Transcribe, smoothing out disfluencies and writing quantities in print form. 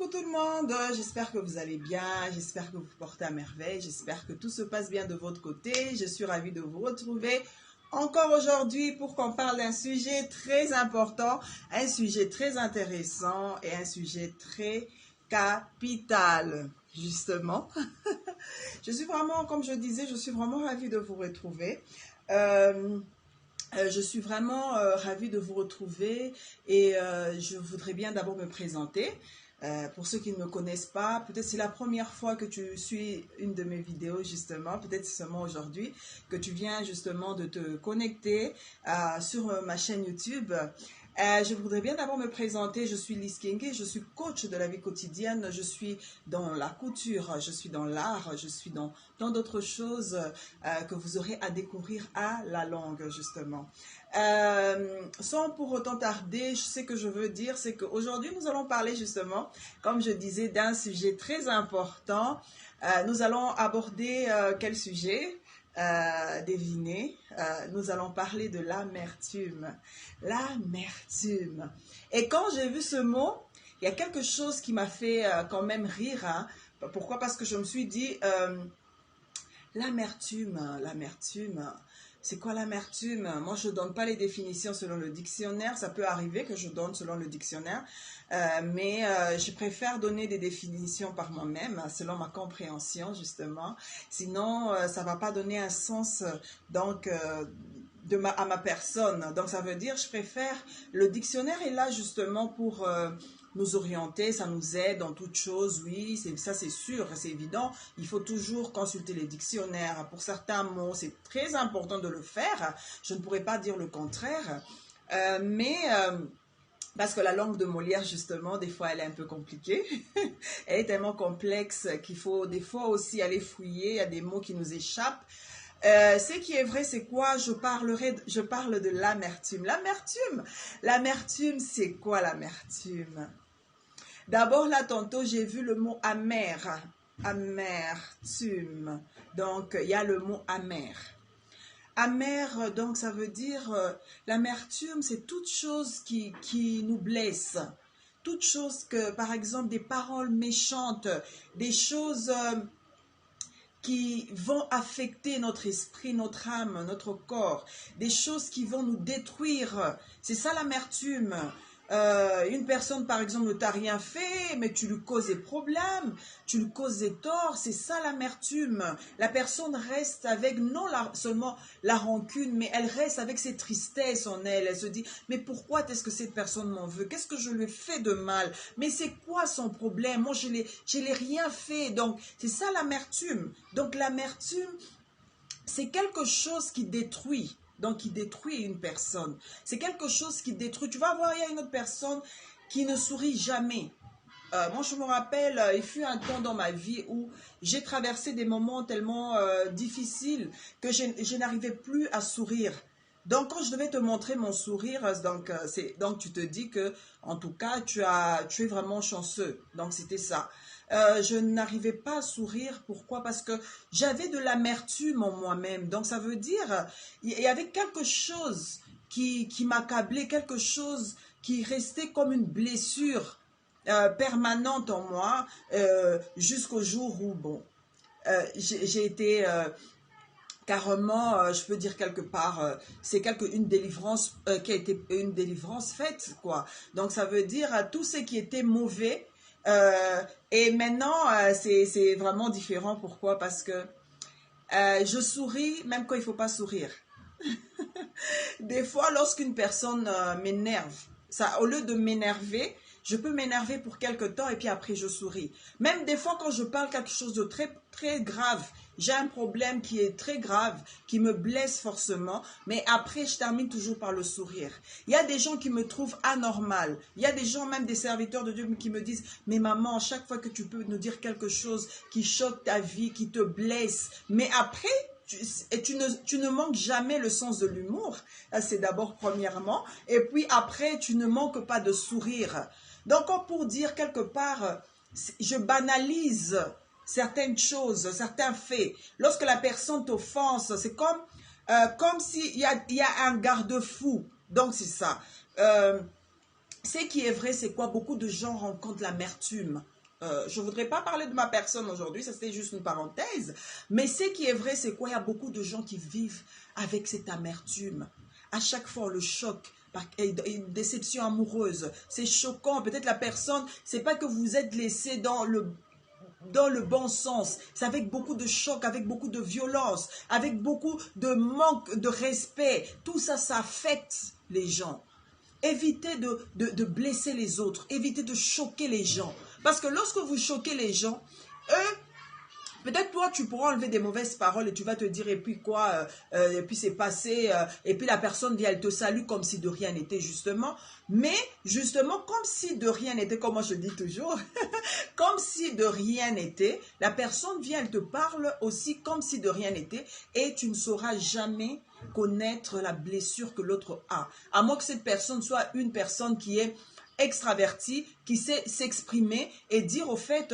Coucou tout le monde, j'espère que vous allez bien, j'espère que vous portez à merveille, j'espère que tout se passe bien de votre côté. Je suis ravie de vous retrouver encore aujourd'hui pour qu'on parle d'un sujet très important, un sujet très intéressant et un sujet très capital, justement. Je suis vraiment, comme je disais, je suis vraiment ravie de vous retrouver. Je suis vraiment ravie de vous retrouver et je voudrais bien d'abord me présenter. Pour ceux qui ne me connaissent pas, peut-être c'est la première fois que tu suis une de mes vidéos justement, peut-être seulement aujourd'hui, que tu viens justement de te connecter sur ma chaîne YouTube. Je voudrais bien d'abord me présenter, je suis Lise Kenge, je suis coach de la vie quotidienne, je suis dans la couture, je suis dans l'art, je suis dans d'autres choses que vous aurez à découvrir à la longue justement. Sans pour autant tarder, ce que je veux dire, c'est qu'aujourd'hui nous allons parler justement, comme je disais, d'un sujet très important. Nous allons aborder quel sujet? Devinez, nous allons parler de l'amertume. L'amertume. Et quand j'ai vu ce mot, il y a quelque chose qui m'a fait quand même rire. Hein. Pourquoi? Parce que je me suis dit, l'amertume, c'est quoi l'amertume? Moi, je ne donne pas les définitions selon le dictionnaire. Ça peut arriver que je donne selon le dictionnaire. Mais je préfère donner des définitions par moi-même, selon ma compréhension, justement. Sinon, ça ne va pas donner un sens, donc, à ma personne. Donc, ça veut dire, je préfère... Le dictionnaire est là, justement, pour... nous orienter, ça nous aide dans toute chose, oui, ça c'est sûr, c'est évident. Il faut toujours consulter les dictionnaires. Pour certains mots, c'est très important de le faire. Je ne pourrais pas dire le contraire. Parce que la langue de Molière, justement, des fois, elle est un peu compliquée. Elle est tellement complexe qu'il faut des fois aussi aller fouiller. Il y a des mots qui nous échappent. Ce qui est vrai, c'est quoi? Je parle de l'amertume. L'amertume, c'est quoi l'amertume? D'abord, là, tantôt, j'ai vu le mot amer, amertume. Donc, il y a le mot amer. Amer, donc, ça veut dire, l'amertume, c'est toute chose qui nous blesse. Toute chose que, par exemple, des paroles méchantes, des choses qui vont affecter notre esprit, notre âme, notre corps, des choses qui vont nous détruire. C'est ça l'amertume. Une personne, par exemple, ne t'a rien fait, mais tu lui causes des problèmes, tu lui causes des torts, c'est ça l'amertume. La personne reste avec, non seulement la rancune, mais elle reste avec ses tristesses en elle. Elle se dit, mais pourquoi est-ce que cette personne m'en veut? Qu'est-ce que je lui ai fait de mal? Mais c'est quoi son problème? Moi, je l'ai rien fait. Donc, c'est ça l'amertume. Donc, l'amertume, c'est quelque chose qui détruit. Donc, qui détruit une personne. C'est quelque chose qui détruit. Tu vas voir, il y a une autre personne qui ne sourit jamais. Moi, je me rappelle, il fut un temps dans ma vie où j'ai traversé des moments tellement difficiles que je n'arrivais plus à sourire. Donc, quand je devais te montrer mon sourire, donc tu te dis que, en tout cas, tu es vraiment chanceux. Donc, c'était ça. Je n'arrivais pas à sourire. Pourquoi? Parce que j'avais de l'amertume en moi-même. Donc, ça veut dire, il y avait quelque chose qui m'accablait, quelque chose qui restait comme une blessure permanente en moi jusqu'au jour où, bon, j'ai été... carrément, je peux dire quelque part, c'est une délivrance qui a été une délivrance faite, quoi. Donc, ça veut dire tout ce qui était mauvais. Et maintenant, c'est vraiment différent. Pourquoi? Parce que je souris même quand il ne faut pas sourire. Des fois, lorsqu'une personne m'énerve, au lieu de m'énerver, je peux m'énerver pour quelque temps et puis après je souris. Même des fois quand je parle quelque chose de très, très grave, j'ai un problème qui est très grave, qui me blesse forcément, mais après je termine toujours par le sourire. Il y a des gens qui me trouvent anormal. Il y a des gens, même des serviteurs de Dieu, qui me disent, mais maman, chaque fois que tu peux nous dire quelque chose qui choque ta vie, qui te blesse, mais après... tu ne manques jamais le sens de l'humour, c'est d'abord premièrement, et puis après, tu ne manques pas de sourire. Donc, pour dire quelque part, je banalise certaines choses, certains faits. Lorsque la personne t'offense, c'est comme s'il y a un garde-fou. Donc, c'est ça. Ce qui est vrai, c'est quoi? Beaucoup de gens rencontrent l'amertume. Je ne voudrais pas parler de ma personne aujourd'hui, ça c'était juste une parenthèse. Mais ce qui est vrai, c'est quoi? Il y a beaucoup de gens qui vivent avec cette amertume. À chaque fois, le choc, une déception amoureuse, c'est choquant. Peut-être la personne, c'est pas que vous êtes laissé dans le bon sens. C'est avec beaucoup de choc, avec beaucoup de violence, avec beaucoup de manque de respect. Tout ça, ça affecte les gens. Évitez de blesser les autres. Évitez de choquer les gens. Parce que lorsque vous choquez les gens, eux, peut-être toi, tu pourras enlever des mauvaises paroles et tu vas te dire, et puis quoi, et puis c'est passé, et puis la personne vient, elle te salue comme si de rien n'était, justement. Mais, justement, comme si de rien n'était, comme moi je dis toujours, comme si de rien n'était, la personne vient, elle te parle aussi comme si de rien n'était, et tu ne sauras jamais connaître la blessure que l'autre a. À moins que cette personne soit une personne qui est extravertie, qui sait s'exprimer et dire au fait,